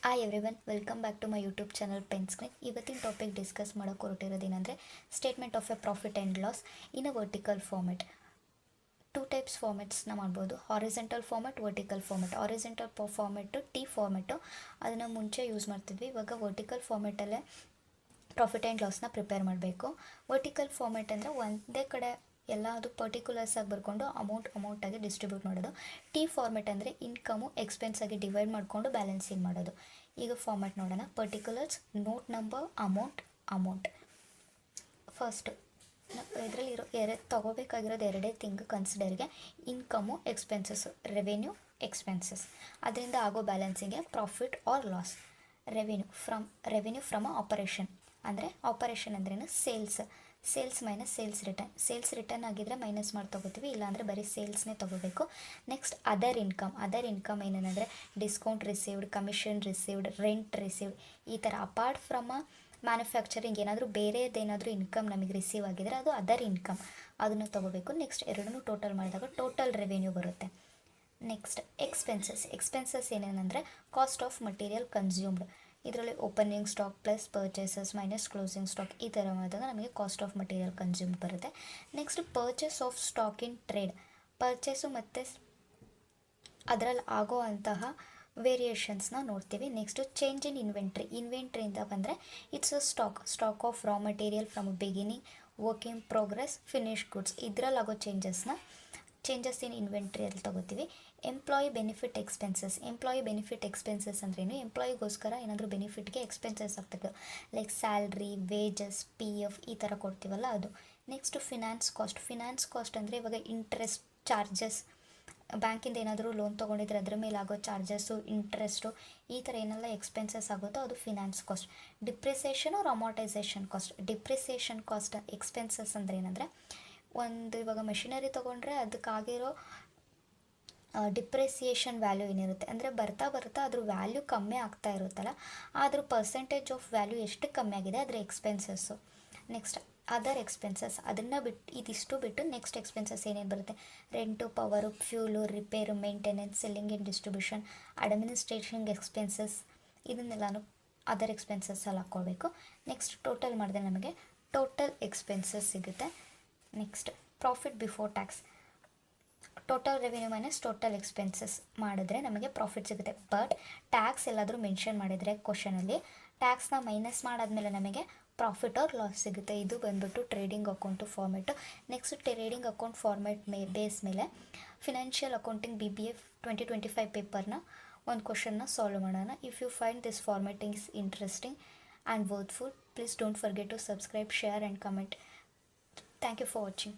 Hi everyone, welcome back to my YouTube channel penscreen. ಇವತ್ತಿನ topic discuss ಮಾಡೋಕೆ ಹೊರಟಿರೋದೇನೆಂದರೆ statement of a profit and loss in a vertical format. Two types ಫಾರ್ಮೆಟ್ಸ್ನ ಮಾಡ್ಬೋದು, horizontal format, vertical format. Horizontal format format ಅದನ್ನು ಮುಂಚೆ use ಮಾಡ್ತಿದ್ವಿ. ಇವಾಗ vertical ಫಾರ್ಮೆಟಲ್ಲೇ ಪ್ರಾಫಿಟ್ ಆ್ಯಂಡ್ ಲಾಸ್ನ ಪ್ರಿಪೇರ್ ಮಾಡಬೇಕು. ವರ್ಟಿಕಲ್ ಫಾರ್ಮೆಟ್ ಅಂದರೆ ಒಂದೇ ಕಡೆ ಎಲ್ಲ ಅದು ಪರ್ಟಿಕ್ಯುಲರ್ಸ್ ಆಗಿ ಬರ್ಕೊಂಡು ಅಮೌಂಟಾಗಿ ಡಿಸ್ಟ್ರಿಬ್ಯೂಟ್ ಮಾಡೋದು. ಫಾರ್ಮೆಟ್ ಅಂದರೆ ಇನ್ಕಮು ಎಕ್ಸ್ಪೆನ್ಸ್ ಆಗಿ ಡಿವೈಡ್ ಮಾಡಿಕೊಂಡು ಬ್ಯಾಲೆನ್ಸಿಂಗ್ ಮಾಡೋದು. ಈಗ ಫಾರ್ಮೆಟ್ ನೋಡೋಣ. Particulars, note number, amount. First ಇದರಲ್ಲಿ ತೊಗೋಬೇಕಾಗಿರೋದು ಎರಡೇ ಥಿಂಗ್ ಕನ್ಸಿಡರ್ಗೆ: ಇನ್ಕಮು, ಎಕ್ಸ್ಪೆನ್ಸಸ್ಸು, ರೆವೆನ್ಯೂ, ಎಕ್ಸ್ಪೆನ್ಸಸ್. ಅದರಿಂದ ಆಗೋ ಬ್ಯಾಲೆನ್ಸಿಂಗೆ profit or loss. Revenue from operation ಅಂದರೆ ಆಪರೇಷನ್ ಅಂದ್ರೇನು? ಸೇಲ್ಸ್ ಮೈನಸ್ ಸೇಲ್ಸ್ ರಿಟರ್ನ್ ಆಗಿದ್ರೆ ಮೈನಸ್ ಮಾಡಿ ತೊಗೋತೀವಿ, ಇಲ್ಲಾಂದರೆ ಬರೀ ಸೇಲ್ಸ್ನೇ ತೊಗೋಬೇಕು. ನೆಕ್ಸ್ಟ್ ಅದರ್ ಇನ್ಕಮ್ ಏನೇನೆಂದರೆ discount received, commission received, rent received, ಈ ಥರ ಅಪಾರ್ಟ್ ಫ್ರಮ್ ಮ್ಯಾನುಫ್ಯಾಕ್ಚರಿಂಗ್ ಏನಾದರೂ ಬೇರೆದೇನಾದರೂ ಇನ್ಕಮ್ ನಮಗೆ ರಿಸೀವ್ ಆಗಿದ್ರೆ ಅದು ಅದರ್ ಇನ್ಕಮ್, ಅದನ್ನು ತೊಗೋಬೇಕು. ನೆಕ್ಸ್ಟ್ ಎರಡನ್ನೂ ಟೋಟಲ್ ಮಾಡಿದಾಗ ಟೋಟಲ್ ರೆವೆನ್ಯೂ ಬರುತ್ತೆ. ನೆಕ್ಸ್ಟ್ ಎಕ್ಸ್ಪೆನ್ಸಸ್ ಏನೇನೆಂದರೆ ಕಾಸ್ಟ್ ಆಫ್ ಮಟೀರಿಯಲ್ ಕನ್ಸ್ಯೂಮ್ಡ್. ಇದರಲ್ಲಿ opening stock plus purchases minus closing stock, ಈ ಥರ ಮಾಡಿದಾಗ ನಮಗೆ ಕಾಸ್ಟ್ ಆಫ್ ಮಟೀರಿಯಲ್ ಕನ್ಸ್ಯೂಮ್ ಬರುತ್ತೆ. Next purchase of stock in trade. Purchase ಮತ್ತು ಅದರಲ್ಲಿ ಆಗೋ ಅಂತಹ ವೇರಿಯೇಷನ್ಸ್ನ ನೋಡ್ತೀವಿ. ನೆಕ್ಸ್ಟು ಚೇಂಜ್ ಇನ್ ಇನ್ವೆಂಟ್ರಿಯಿಂದ ಬಂದರೆ it's a stock of raw material from beginning, work in progress, finish goods. ಇದರಲ್ಲಿ ಆಗೋ ಚೇಂಜಸ್ ಇನ್ ಇನ್ವೆಂಟ್ರಿಯಲ್ಲಿ ತೊಗೋತೀವಿ. ಎಂಪ್ಲಾಯಿ ಬೆನಿಫಿಟ್ ಎಕ್ಸ್ಪೆನ್ಸಸ್ ಅಂದ್ರೇನು? ಎಂಪ್ಲಾಯಿಗೋಸ್ಕರ ಏನಾದರೂ ಬೆನಿಫಿಟ್ಗೆ ಎಕ್ಸ್ಪೆನ್ಸಸ್ ಆಗ್ತದೆ, ಲೈಕ್ ಸ್ಯಾಲ್ರಿ, ವೇಜಸ್, PF ಈ ಥರ ಕೊಡ್ತೀವಲ್ಲ ಅದು. ನೆಕ್ಸ್ಟ್ ಫಿನಾನ್ಸ್ ಕಾಸ್ಟ್ ಅಂದರೆ ಇವಾಗ ಇಂಟ್ರೆಸ್ಟ್, ಚಾರ್ಜಸ್, ಬ್ಯಾಂಕಿಂದ ಏನಾದರೂ ಲೋನ್ ತೊಗೊಂಡಿದ್ರೆ ಅದ್ರ ಮೇಲೆ ಆಗೋ ಚಾರ್ಜಸ್ಸು, ಇಂಟ್ರೆಸ್ಟು, ಈ ಥರ ಏನೆಲ್ಲ ಎಕ್ಸ್ಪೆನ್ಸಸ್ ಆಗುತ್ತೋ ಅದು finance cost. Depreciation or amortisation cost expenses ಅಂದರೆ ಏನಂದರೆ, ಇವಾಗ ಮೆಷಿನರಿ ತೊಗೊಂಡ್ರೆ ಅದಕ್ಕಾಗಿರೋ ಡಿಪ್ರಿಸಿಯೇಷನ್ ವ್ಯಾಲ್ಯೂ ಏನಿರುತ್ತೆ ಅಂದರೆ ಬರ್ತಾ ಅದ್ರ ವ್ಯಾಲ್ಯೂ ಕಮ್ಮಿ ಆಗ್ತಾ ಇರುತ್ತಲ್ಲ, ಅದ್ರ ಪರ್ಸೆಂಟೇಜ್ ಆಫ್ ವ್ಯಾಲ್ಯೂ ಎಷ್ಟು ಕಮ್ಮಿ ಆಗಿದೆ ಅದರ ಎಕ್ಸ್ಪೆನ್ಸಸ್ಸು. ನೆಕ್ಸ್ಟ್ ಅದರ್ ಎಕ್ಸ್ಪೆನ್ಸಸ್, ಅದನ್ನು ಇದಿಷ್ಟು ಬಿಟ್ಟು ನೆಕ್ಸ್ಟ್ ಎಕ್ಸ್ಪೆನ್ಸಸ್ ಏನೇನು ಬರುತ್ತೆ: rent, power, fuel, repair, maintenance, selling and distribution, administration expenses, ಇದನ್ನೆಲ್ಲನೂ ಅದರ್ ಎಕ್ಸ್ಪೆನ್ಸಸ್ಸಲ್ಲಿ ಹಾಕ್ಕೊಳ್ಬೇಕು. ನೆಕ್ಸ್ಟ್ ಟೋಟಲ್ ಮಾಡಿದ್ರೆ ನಮಗೆ ಟೋಟಲ್ ಎಕ್ಸ್ಪೆನ್ಸಸ್ ಸಿಗುತ್ತೆ. Next profit before tax. Total revenue minus total expenses ಮಾಡಿದ್ರೆ ನಮಗೆ ಪ್ರಾಫಿಟ್ ಸಿಗುತ್ತೆ. ಬಟ್ ಟ್ಯಾಕ್ಸ್ ಎಲ್ಲಾದರೂ ಮೆನ್ಷನ್ ಮಾಡಿದರೆ ಕ್ವಶನಲ್ಲಿ, ಟ್ಯಾಕ್ಸ್ನ ಮೈನಸ್ ಮಾಡಾದ್ಮೇಲೆ ನಮಗೆ ಪ್ರಾಫಿಟ್ ಆರ್ ಲಾಸ್ ಸಿಗುತ್ತೆ. ಇದು ಬಂದ್ಬಿಟ್ಟು trading account format. Next trading account format base ಮೇಲೆ ಫಿನಾನ್ಷಿಯಲ್ ಅಕೌಂಟಿಂಗ್ BBA 2025 ಪೇಪರ್ನ ಒಂದು ಕ್ವಶನ್ನ ಸಾಲ್ವ್ ಮಾಡೋಣ. If you find this formatting is interesting and worthful, please don't forget to subscribe, share and comment. Thank you for watching.